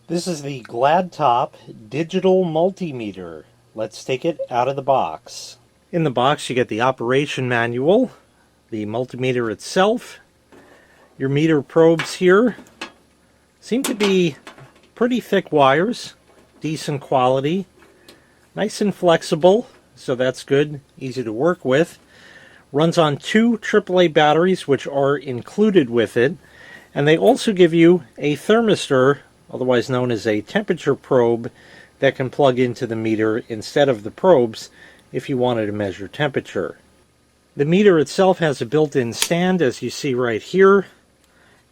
This is the GLADTOP digital multimeter. Let's take it out of the box. In the box you get the operation manual, the multimeter itself. Your meter probes here seem to be pretty thick wires, decent quality, nice and flexible, so that's good, easy to work with. Runs on 2 AAA batteries which are included with it, and they also give you a thermistor, otherwise known as a temperature probe, that can plug into the meter instead of the probes if you wanted to measure temperature. The meter itself has a built-in stand, as you see right here,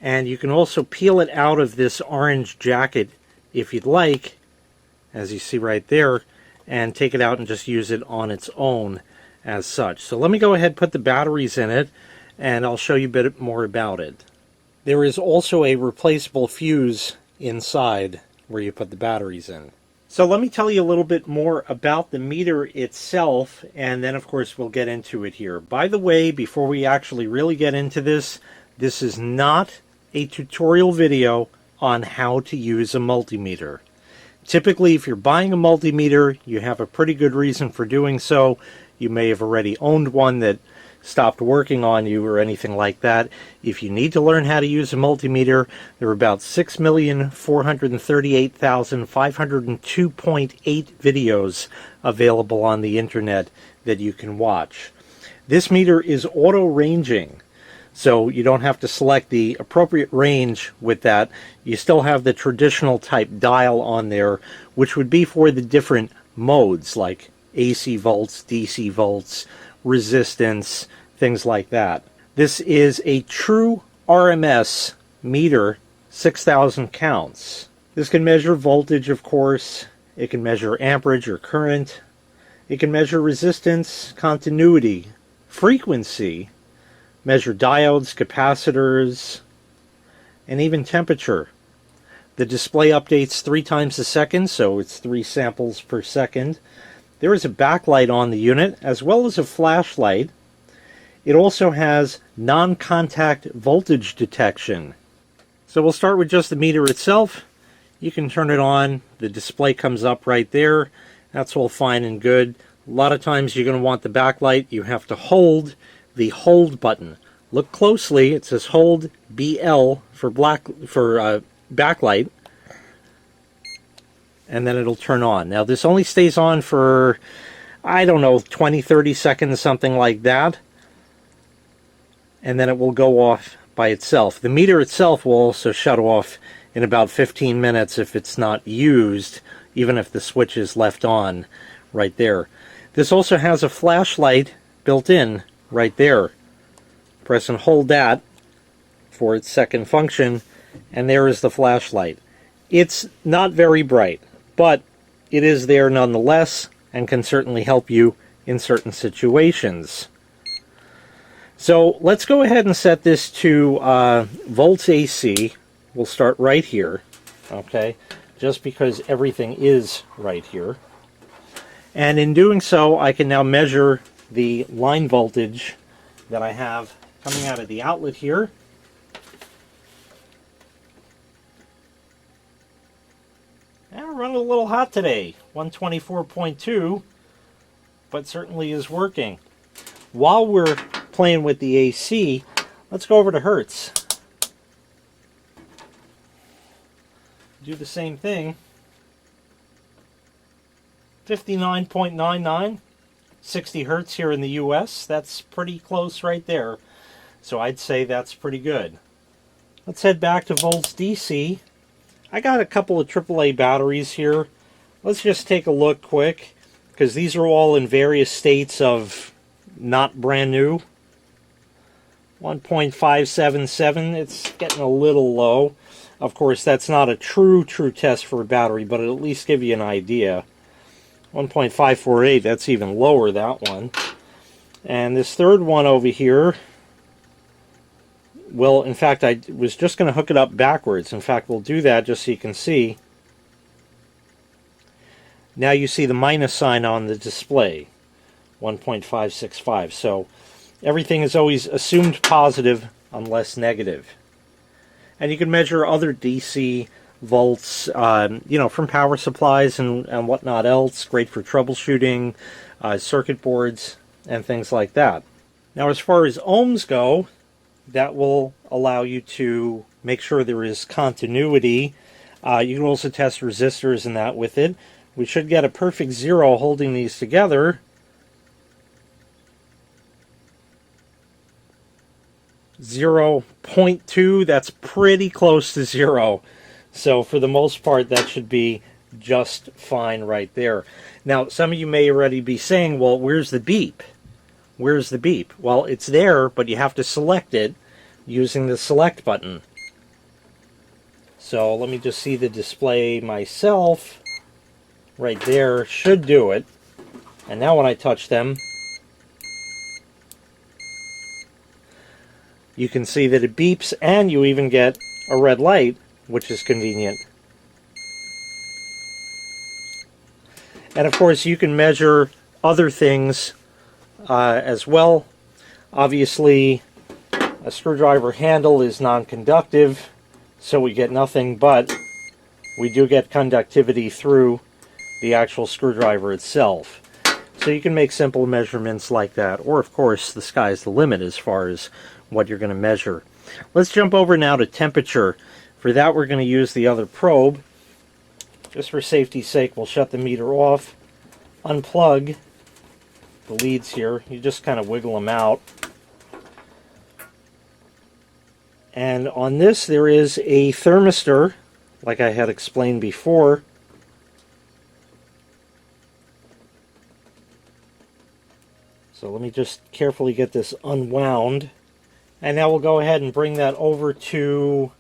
and you can also peel it out of this orange jacket if you'd like, as you see right there, and take it out and just use it on its own as such. So let me go ahead and put the batteries in it, and I'll show you a bit more about it. There is also a replaceable fuse inside where you put the batteries in. So let me tell you a little bit more about the meter itself, and then of course we'll get into it here. By the way, before we actually really get into this, this is not a tutorial video on how to use a multimeter. Typically, if you're buying a multimeter, you have a pretty good reason for doing so. You may have already owned one that stopped working on you or anything like that. If you need to learn how to use a multimeter, there are about 6,438,502.8 videos available on the internet that you can watch. This meter is auto ranging, so you don't have to select the appropriate range with that. You still have the traditional type dial on there, which would be for the different modes like AC volts, DC volts, resistance, things like that. This is a True RMS meter, 6,000 counts. This can measure voltage, of course. It can measure amperage or current. It can measure resistance, continuity, frequency, measure diodes, capacitors, and even temperature. The display updates 3 times a second, so it's 3 samples per second. There is a backlight on the unit, as well as a flashlight. It also has non-contact voltage detection. So we'll start with just the meter itself. You can turn it on. The display comes up right there. That's all fine and good. A lot of times you're going to want the backlight. You have to hold the hold button. Look closely. It says hold BL for backlight. And then it'll turn on. Now this only stays on for, I don't know, 20-30 seconds, something like that, and then it will go off by itself. The meter itself will also shut off in about 15 minutes if it's not used, even if the switch is left on right there. This also has a flashlight built in right there. Press and hold that for its second function, and there is the flashlight. It's not very bright, but it is there nonetheless and can certainly help you in certain situations. So let's go ahead and set this to volts AC. We'll start right here, okay, just because everything is right here. And in doing so, I can now measure the line voltage that I have coming out of the outlet here. And we're running a little hot today, 124.2, but certainly is working. While we're playing with the AC, let's go over to Hertz. Do the same thing. 59.99, 60 Hertz here in the US. That's pretty close right there. So I'd say that's pretty good. Let's head back to volts DC. I got a couple of AAA batteries here. Let's just take a look quick, because these are all in various states of not brand new. 1.577, it's getting a little low. Of course, that's not a true test for a battery, but it'll at least give you an idea. 1.548, that's even lower, that one. And this third one over here, well, in fact, I was just going to hook it up backwards. In fact, we'll do that just so you can see. Now you see the minus sign on the display, 1.565. So everything is always assumed positive unless negative. And you can measure other DC volts, you know, from power supplies and whatnot else. Great for troubleshooting circuit boards and things like that. Now, as far as ohms go, that will allow you to make sure there is continuity. You can also test resistors and that with it. We should get a perfect 0 holding these together. 0.2, that's pretty close to 0. So for the most part, that should be just fine right there. Now, some of you may already be saying, well, where's the beep? Where's the beep? Well, it's there, but you have to select it using the select button. So let me just see the display myself. Right there should do it. And now when I touch them, you can see that it beeps, and you even get a red light, which is convenient. And of course, you can measure other things as well. Obviously, a screwdriver handle is non-conductive, so we get nothing, but we do get conductivity through the actual screwdriver itself. So you can make simple measurements like that, or of course, the sky's the limit as far as what you're going to measure. Let's jump over now to temperature. For that, we're going to use the other probe. Just for safety's sake, we'll shut the meter off, unplug the leads here. You just kind of wiggle them out. And on this, there is a thermistor, like I had explained before. So let me just carefully get this unwound. And now we'll go ahead and bring that over to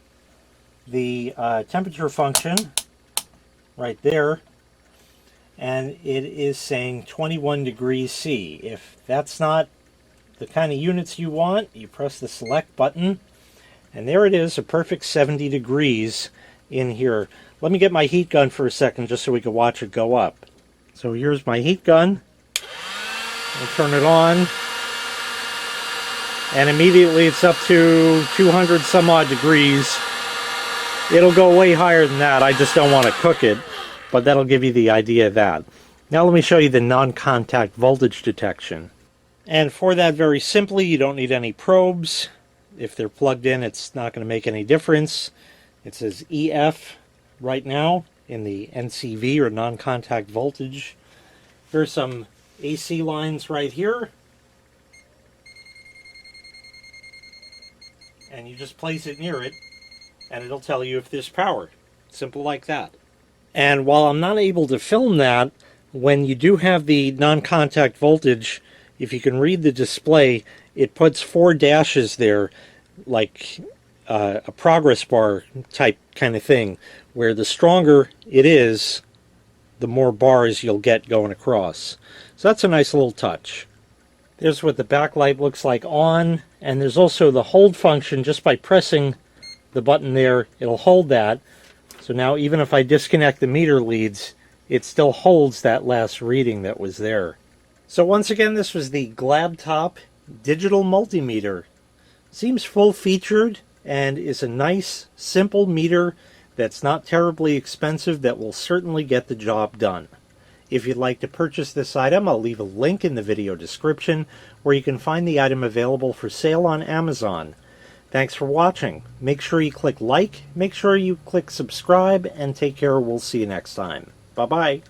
the temperature function right there. And it is saying 21 degrees C. If that's not the kind of units you want, you press the select button. And there it is, a perfect 70 degrees in here. Let me get my heat gun for a second just so we can watch it go up. So here's my heat gun. I'll turn it on. And immediately it's up to 200 some odd degrees. It'll go way higher than that. I just don't want to cook it, but that'll give you the idea of that. Now let me show you the non-contact voltage detection. And for that, very simply, you don't need any probes. If they're plugged in, it's not going to make any difference. It says EF right now in the NCV, or non-contact voltage. Here's some AC lines right here. And you just place it near it, and it'll tell you if there's power. Simple like that. And while I'm not able to film that, when you do have the non-contact voltage, if you can read the display, it puts 4 dashes there, like a progress bar type kind of thing, where the stronger it is, the more bars you'll get going across. So that's a nice little touch. There's what the backlight looks like on, and there's also the hold function. Just by pressing the button there, it'll hold that. So now even if I disconnect the meter leads, it still holds that last reading that was there. So once again, this was the GLADTOP digital multimeter. Seems full-featured and is a nice, simple meter that's not terribly expensive, that will certainly get the job done. If you'd like to purchase this item, I'll leave a link in the video description where you can find the item available for sale on Amazon. Thanks for watching. Make sure you click like, make sure you click subscribe, and take care. We'll see you next time. Bye-bye.